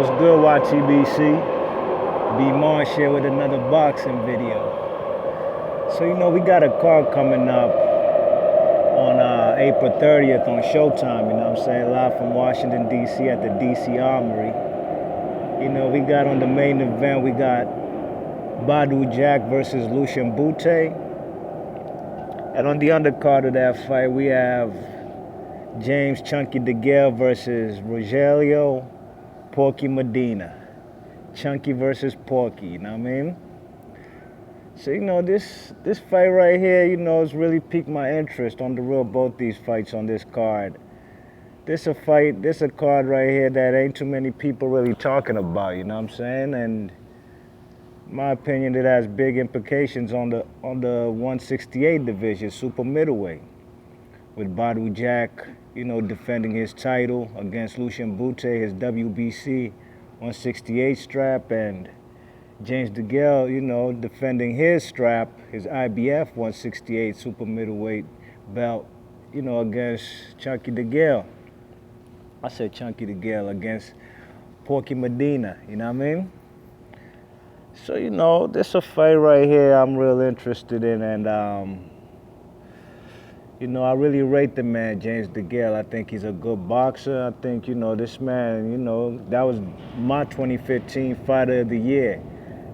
What's good, YTBC? B Marsh here with another boxing video. So we got a card coming up on April 30th on Showtime. Live from Washington DC at the DC Armory. We got on the main event. We got Badou Jack versus Lucian Bute, and on the undercard of that fight we have James Chunky Degale versus Rogelio Porky Medina. Chunky versus Porky, you know what I mean? So, this fight right here, has really piqued my interest on the real, both these fights on this card. This a card right here that ain't too many people really talking about, you know what I'm saying? And in my opinion, it has big implications on the 168 division, super middleweight, with Badou Jack, defending his title against Lucian Bute, his WBC 168 strap, and James Degale, defending his strap, his IBF 168 super middleweight belt, against Chunky Degale. I said Chunky Degale against Porky Medina, you know what I mean? So, this a fight right here I'm real interested in, and I really rate the man, James Degale. I think he's a good boxer. I think, this man, that was my 2015 Fighter of the Year.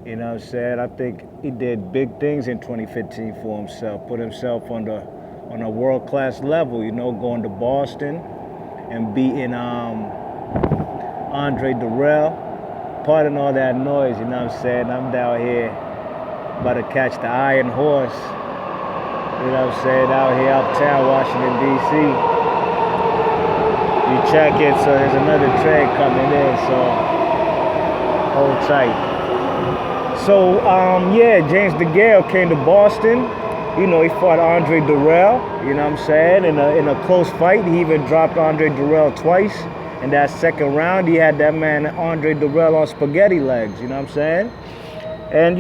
You know what I'm saying? I think he did big things in 2015 for himself, put himself on a world-class level, going to Boston and beating Andre Durrell. Pardon all that noise, I'm I'm down here about to catch the Iron Horse. Out here uptown Washington, DC. You check it, so there's another train coming in, so hold tight. So, James Degale came to Boston. He fought Andre Durrell, in a close fight. He even dropped Andre Durrell twice. In that second round, he had that man Andre Durrell on spaghetti legs, And,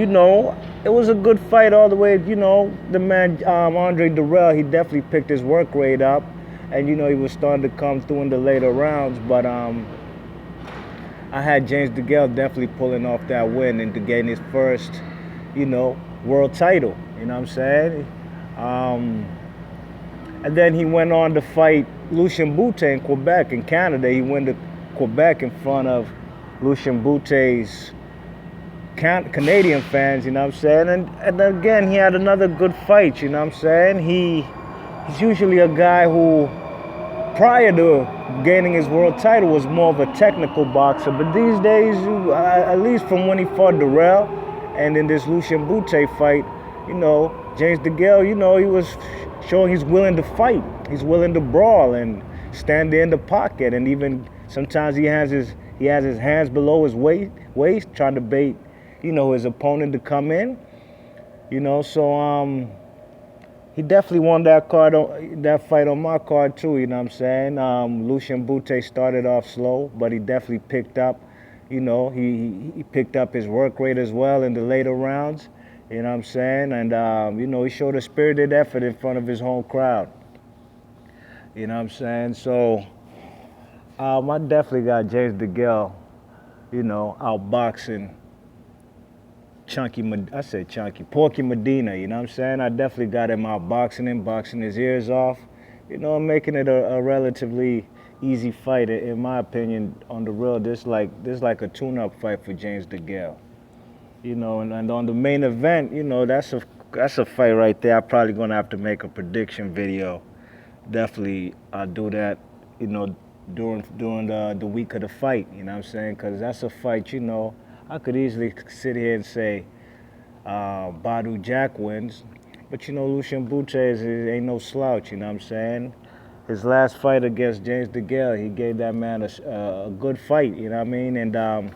it was a good fight all the way. The man, Andre Durrell, he definitely picked his work rate up. And, he was starting to come through in the later rounds. But I had James Degale definitely pulling off that win and to gain his first, world title. And then he went on to fight Lucian Bute in Quebec, in Canada. He went to Quebec in front of Lucian Bute's Canadian fans, And again, he had another good fight, He's usually a guy who, prior to gaining his world title, was more of a technical boxer. But these days, at least from when he fought Durrell and in this Lucian Bute fight, James Degale, he was showing he's willing to fight. He's willing to brawl and stand there in the pocket. And even sometimes he has his hands below his waist trying to bait, his opponent to come in. So he definitely won that fight on my card too, Lucian Bute started off slow, but he definitely picked up, he picked up his work rate as well in the later rounds, And, he showed a spirited effort in front of his home crowd. So I definitely got James Degale, outboxing Porky Medina, I definitely got him outboxing him, boxing his ears off, making it a relatively easy fight, in my opinion, on the real. This like a tune-up fight for James Degale, and on the main event, that's a fight right there. I'm probably gonna have to make a prediction video. Definitely, I'll do that, during the week of the fight, because that's a fight, I could easily sit here and say Badou Jack wins, but Lucian Bute ain't no slouch, His last fight against James Degale, he gave that man a good fight, And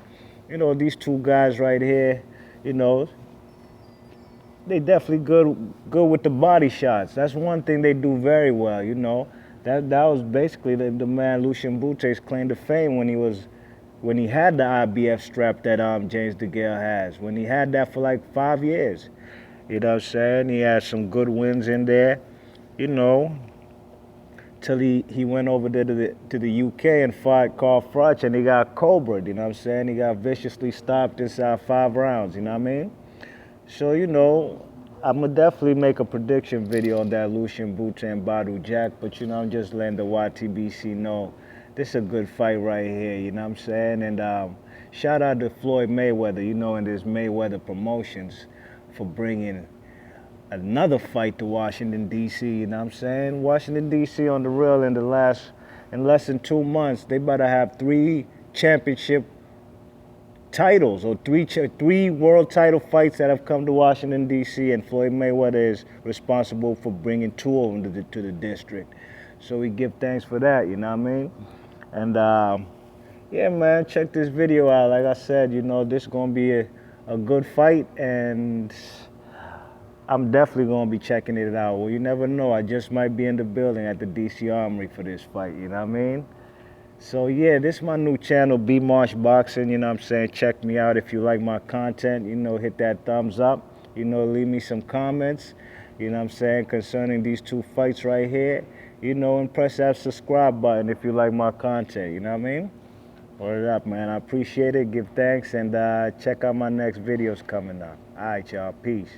these two guys right here, they definitely good with the body shots. That's one thing they do very well, That was basically the man Lucian Bute's claim to fame when he had the IBF strap that James Degale has. When he had that for like 5 years. He had some good wins in there. till he went over there to the UK and fought Carl Froch, and he got cobraed, you know what I'm saying? He got viciously stopped inside 5 rounds, you know what I mean? So, you know, I'm going to definitely make a prediction video on that Lucian Bute and Badou Jack, but, you know, I'm just letting the YTBC know this is a good fight right here, you know what I'm saying? And shout out to Floyd Mayweather, you know, and this Mayweather Promotions for bringing another fight to Washington, D.C., you know what I'm saying? Washington, D.C. on the real in less than 2 months, they better have 3 championship titles or three world title fights that have come to Washington, D.C., and Floyd Mayweather is responsible for bringing 2 of them to the district. So we give thanks for that, you know what I mean? And yeah, man, check this video out. Like I said, you know, this is going to be a good fight, and I'm definitely going to be checking it out. Well, you never know. I just might be in the building at the DC Armory for this fight, you know what I mean? So, yeah, this is my new channel, B Marsh Boxing, you know what I'm saying? Check me out if you like my content. You know, hit that thumbs up. You know, leave me some comments, you know what I'm saying, concerning these 2 fights right here. You know, and press that subscribe button if you like my content, you know what I mean? Word up, man. I appreciate it. Give thanks, and check out my next videos coming up. All right, y'all. Peace.